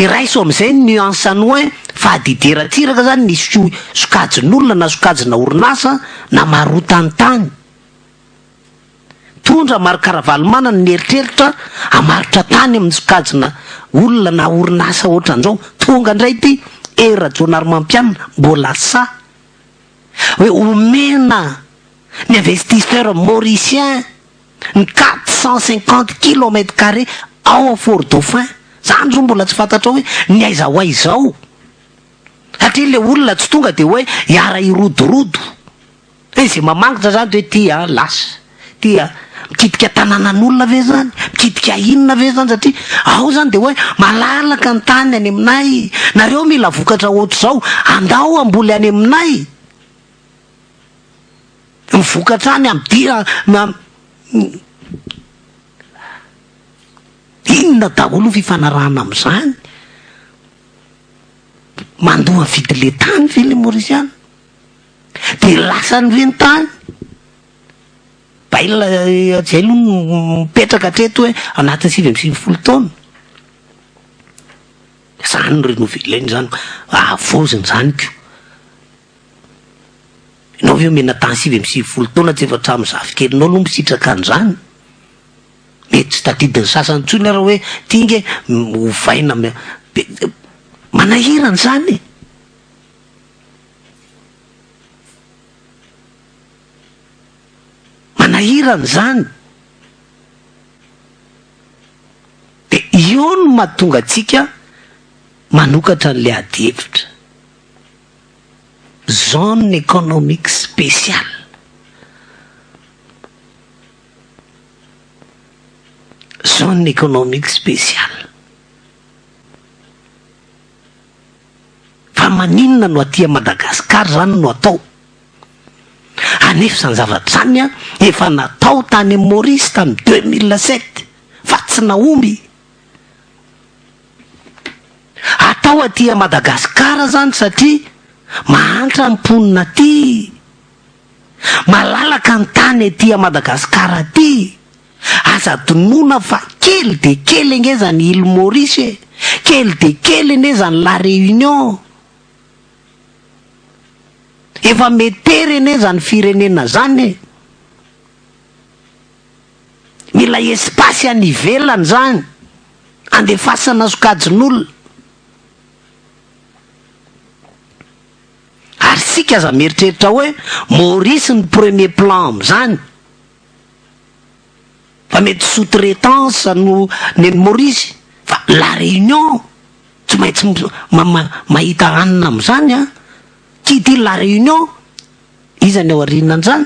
de raiso am'izay nuansany hoe fahadideratsiraka zany ny sokajin'olona na sokajina orinasa na marotanytany. Tondra maro karavaly-manana ny eritreritra amaritra tany amin'ny sokajina olona na orinasa ohatran'izao. Tonga indray ty Rajonary Mampianina mbola sa hoe omena ny investisseur mauricien ny 450 kilomètres carrés ao Fort-Dauphin. Zany zao mbola tsy fantatrao hoe ny aiza ho aizao. Satria le olona tsy tonga de hoe hiara irodorodo. Izay mamangitra zany de hoe tia lasa, tia mikitika tanànan'olona ve zany, mikitika inona ve zany, satria ao zany de hoe malalaka ny tany any aminay, nareo mila vokatra ohatr'izao andao amboly any aminay. Mivokatra any am'dia inona daholo fifanarahana am'izany. Mandoa vidy le tany ve le Mauriciana de lasany ve ny tany. Baila zay aloha mipetraka hatreto hoe anaty 20 taona. Zany no renouveleny zany avoziny zany ko. Ianao ve mena tany 20 taona tsy efa trano zafikerinao aloha misitraka an'izany. Mety tsy tadidiny sasany ntsony raha hoe tinge hovaina manahirana zany. Manahirana zany. De io no mahatonga atsika manokatra n'le ady hevitra. Zone économique spéciale. Zone économique spéciale. Fa maninona no aty Madagasikara zany no atao. Anefa zany zavatra zany efa natao tany Maurice tamin'ny 2007 fa tsy naomby. Atao aty Madagasikara zany satria mahantra ny mponina aty, malalaka ny tany aty Madagasikara aty. Aza donona fa kely de kely nge zany île Maurice, kely de kely ne zany La Réunion. Efa metery ne zany firenena zany. Mila espasy anivelany zany andefasana sokajin'olona. Ary sika aza mieritreritra hoe Maurice ny premier plan am'izany. Fa mety sous-traitance no ny Maurice. Fa La Réunion tsy maintsy mahita hanina am'izany a. Tsy ty La Réunion izany ao aorianan'izany.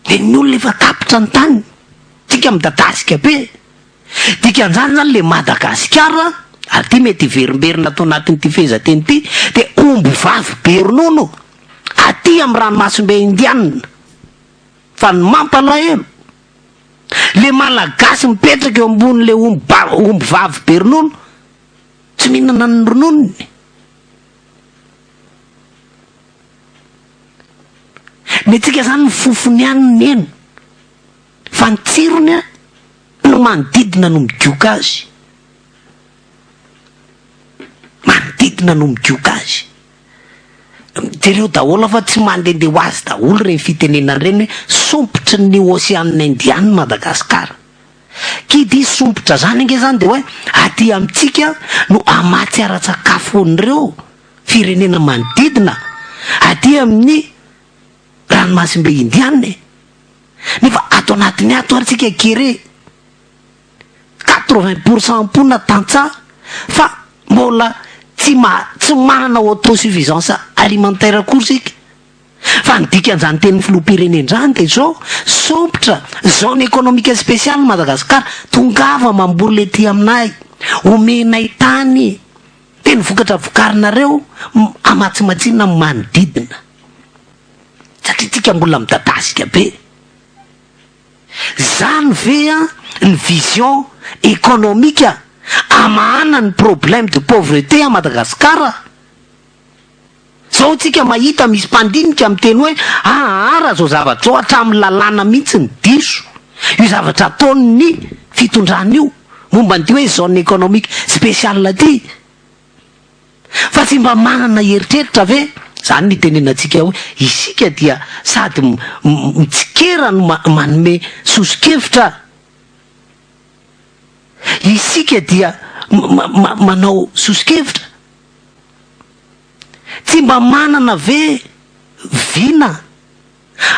De ny olona efa tapitra ny tany. Tsika midadasika be. Dikan'izany zany le Madagasikara, ary ty mety verimberina atao anatin'ity fehezanteny ty, de omby vavy be ronono aty amin'ny ranomasimbe Indiana. Fa ny mampalahelo, le malagasy mipetraka eo ambony le omby vavy be ronono tsy mihinana ny rononony. Metsika zany ny fofony aniny eny, fa ny tsirony no manodidina no midioka azy. Manodidina no midioka azy. Jereo daholo fa tsy mandehandeha ho azy daholo reny fitenenany reny hoe sompotry ny Oceanina Indiana Madagasikara. Kidy sompotra zany nge zany de hoe aty amitsika no amatsy ara-tsakafo an'ireo firenena manodidina aty amin'ny ranomasimbe Indiana. Nefa ato anatiny ato aritsika kere 80% mponina tantsaha fa mbola tsy manana autosuffisance alimentaire akory sika. Fa ny dikan'izany teny filoham-pirenena zany de zao sompotra zone économique spéciale Madagasikara, tongava mamboly ety aminay, omenay tany, teny vokatra vokarinareo amatsimatsinina manodidina. Satria tsika mbola midadasika be. Zany ve ny vision économique amahana ny problème de pauvreté à Madagasikara. Zao tsika mahita misy mpandinika miteny hoe ara zao zavatra zao hatramin'ny lalàna mihitsy ny diso. Io zavatra ataony ny fitondrana io momba an'ity hoe zone économique spéciale ty, fa tsy mba manana heritreritra ve zany ny tenenantsika hoe isika dia sady mitsikera no manome soso-kevitra, isika dia manao soso-kevitra, tsy mba manana ve vina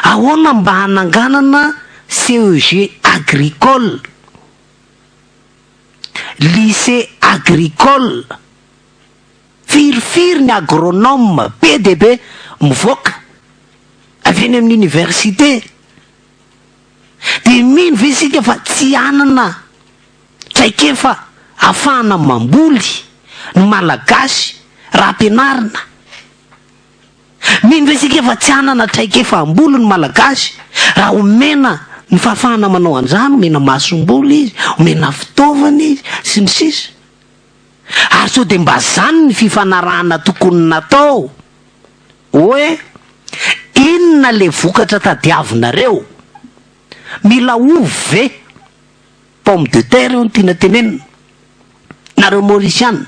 ahoana mba hananganana CEG agricole, lycée agricole, firifiry ny agronome be de be mivoaka avy eny amin'ny université, de mino ve isika fa tsy anana traikefa ahafahana mamboly ny malagasy raha ampianarina, mino ve isika fa tsy anana traikefa amboly ny malagasy raha omena ny fahafahana manao an'izany, omena masomboly izy, omena fitaovana izy sy ny sisa, ary so de mba zany ny fifanarahana tokony natao hoe inona le vokatra tadiavinareo, mila ovy ve pomme de terre io ny tiana tenenina nareo mauriciana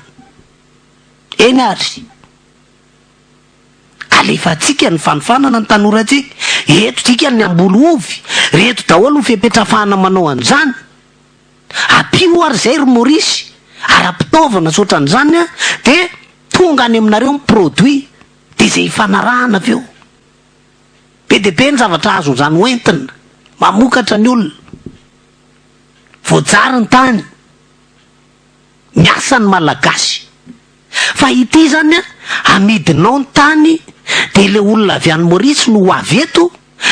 eny ary alefatsika ny fanofanana ny tanoratsika, eto tsika ny ambolo ovy, reto daholo ny fipetrafahana manao an'izany, apio ary zay ry Maurice ara-pitaovana sotra an'izany a, de tonga any aminareo ny produit, de zay hifanarahana aveo be de be ny zavatra azo zany hoentina mamokatra ny olona, voajary ny tany, miasa ny malagasy, fa ity zany a amidinao ny tany de le olona avy any Maurice no avy eto,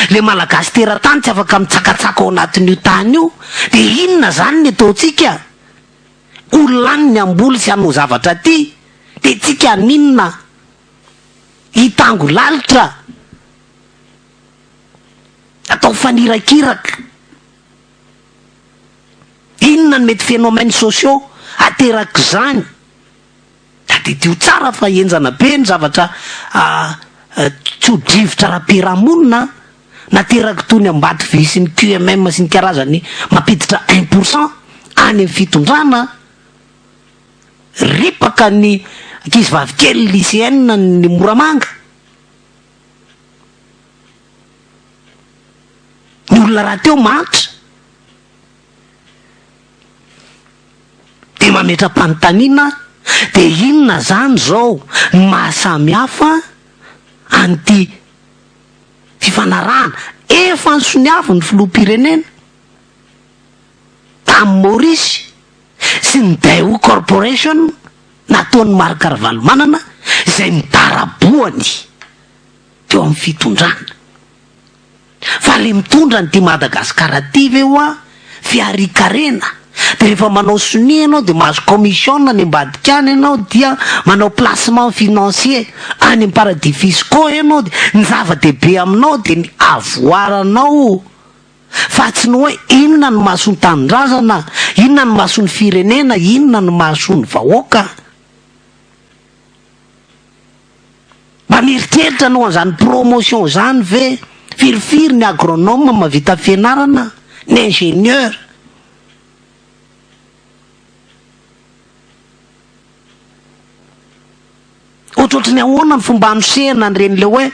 le malagasy tera-tany tsy afaka mitsakatsaka ao anatin'io tany io, de inona zany ny ataotsika, olany ny amboly sy hanao zavatra ty, de tsika ninona hitango lalitra atao fanirakiraka, inona ny mety phénomènes sociaux ateraka zany, da de tio tsara fa enjana be ny zavatra tsodrivotra raha-piarahamonina nateraka tony ambady vy sy ny QMM sy ny karazany mampiditra 1% any amin'ny fitondrana, ripaka ny ankizy vavikely lycéenne ny Moramanga, ny olona raha teo matra de mametra-panontaniana, de inona zany zao ny mahasamy hafa an'ity fifanarahana efa nysony avy ny filoham-pirenena tamin'ny Maurice sy ny Daewoo Corporation nataon'ny Marc Ravalomanana izay midaraboany teo amin'ny fitondrana, fa le mitondra ny ty Madagasikara ty ve hoa fiarikarena, de rehefa manao sonia ianao de mahazo commission ny ambadika any ianao, dia manao placement financier any amin'ny paradis fiscaux ianao, de ny zava-dehibe aminao de ny avoaranao, fa tsy ny hoe inona ny mahasony tanindrazana, inona ny mahasony firenena, inona ny mahasony vahoaka. Mba mieritreritra anao an'izany promotion zany ve, firifiry ny agronome mavita fianarana, ny ingénieur, ohatrohatry ny ahoana ny fomba anosehana an'ireny le hoe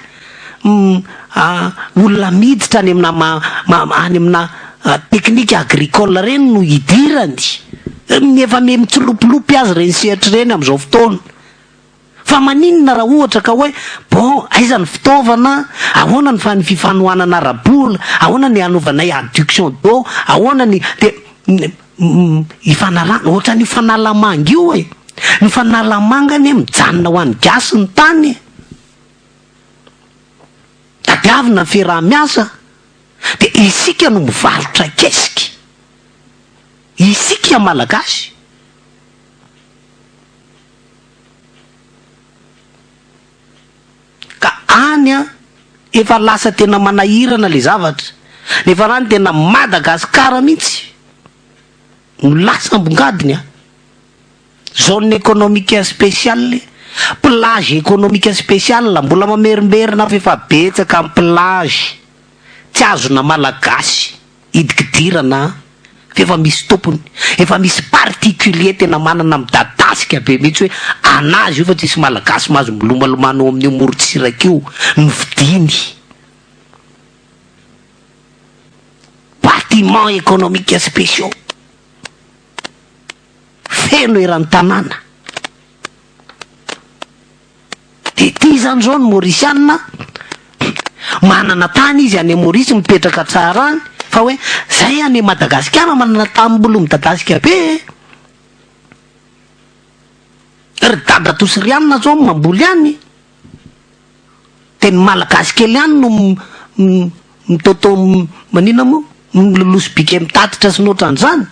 olona miditra any amina any amina teknika agricole reny no hidirany, ny efa mitsilopilopy azy reny sehatra reny amin'izao fotoana, fa maninona raha ohatra ka hoe bon aiza ny fitaovana, ahoana ny fifanohanana arabola, ahoana ny anovanay adduction d'eau, ahoana ny de ifanarahana ohatra ny fanalamanga io e, ny fanalamanga ny mijanona ho an'ny gasy ny tany, tadiavina ny fiaraha-miasa, de isika no mivarotra kesika, isika malagasy, ka any a efa lasa tena manahirana le zavatra, nefa rany tena Madagasikara mihitsy no lasa ambongadiny a zone économique spéciale, plage économique spéciale, mbola mamerimberina fa efa betsaka amin'ny plage tsy azona malagasy hidikidirana, fa efa misy tompony, efa misy particulier tena manana midadasika be mihitsy hoe anazy io fa tsisy malagasy mahazo milomalomanao amin'io morotsiraka io ny vidiny bâtiment économique spéciaux feno eran'ny tanàna de ty zany zao ny Mauriciana manana tany izy any Maurice mipetraka tsara any fa hoe zay any Madagasikara manana tambolo midadasika be ry dada Tosirianina zao mamboly any teny malagasy kely any no mitoto manina mo miloloso bika mitatitra sy noatran'izany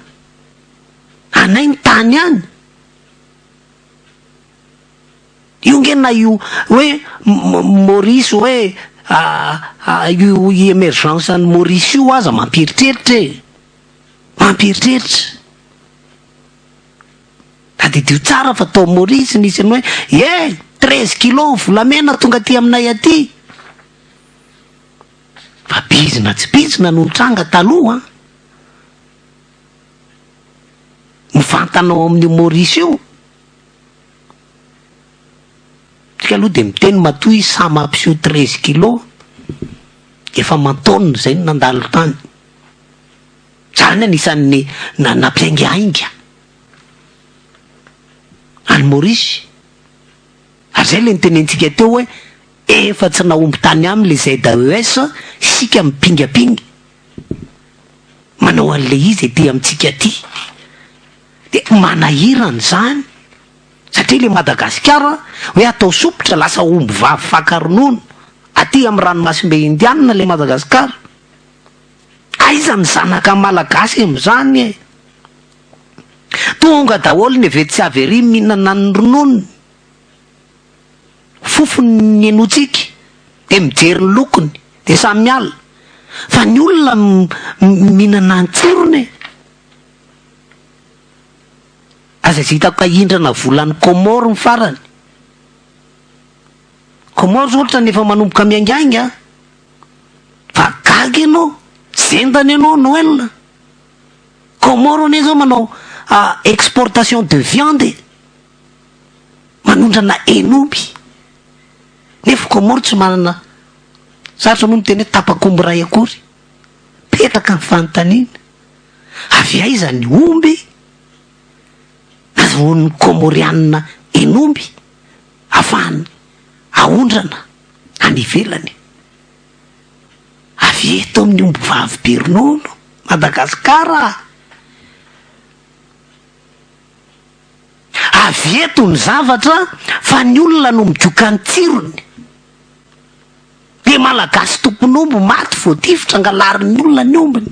anay ny tany any io ngena io hoe Maurice hoe io émergence ny Maurice io aza mampiritreritra tadidio tsara fa tao Maurice nisy ny hoe 13 kilo volamena tonga aty aminay aty fa bizina tsy bizina no tranga taloha mifantanao amin'ny Maurice io tsika aloha de miteny matoy sa mampiseho 13 kilo efa mantonina zay no nandalo tany zany anisan'ny nampiaingainga any Maurice ary zay le nitenentsika teo hoe efa tsy naomby tany aminy le ZAES sika mipingapingy manao an'le izy ety amintsika ty de manahirany zany satria le Madagasikara hoe atao sopotra lasa omby vavy fakaronono aty amin'ny ranomasimbe indianina le Madagasikara aiza ny zanaka malagasy am'izany e tonga daholo ny vetsy avery mihinana ny ronono fofony ny enotsika de mijery ny lokony de samy ala fa ny olona mihinana ny tsirony aza tsy hitako kahindrana volan'ny Comore ny farany Comore ohatra nefa manomboka miaingainga fa gaga ianao zendany ianao Noël Comore ane zao manao exportation de viande manondrana enomby nefa Comore tsy manana sarotra moa miteny hoe tapakomby ray akory petraka ny fanontaniana avy aiza ny omby azony Comorianina enomby afahany aondrana any ivelany avy eto amin'ny omby vavy be ronono Madagasikara avy eto ny zavatra fa ny olona no midioka ny tsirony de malagasy tompon'omby maty voatifitra angalarin'ny olona ny ombiny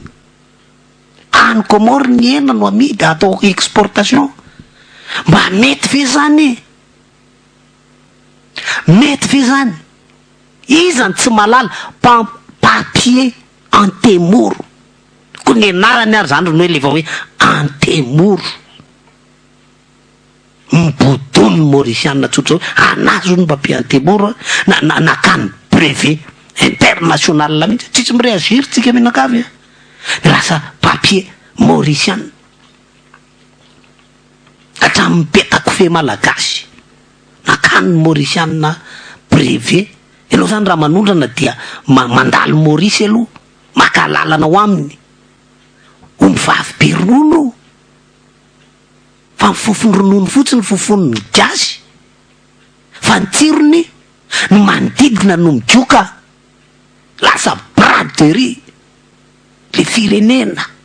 any Comore ny hena no amidy atao exportation mba mety ve zany mety ve zany izany tsy malala papier antemoro ko ny anarany ary zany rono hoe lefa hoe antemoro mibodony Mauriciana tsotra hoe anazy ny papier antemoro nakany brevet international la mihitsy tsitsy mireagiry tsika menakavy de lasa papier Mauriciana hatramin'ny mipetako fe malagasy nakany Mauriciana brevet ianao zany raha manondrana dia mandalo Maurice aloha maka lalana ao aminy omby vavy be ronono fa mifofony ronono fotsiny fofony gasy fa ny tsirony ny manodidina no midioka lasa braderie le firenena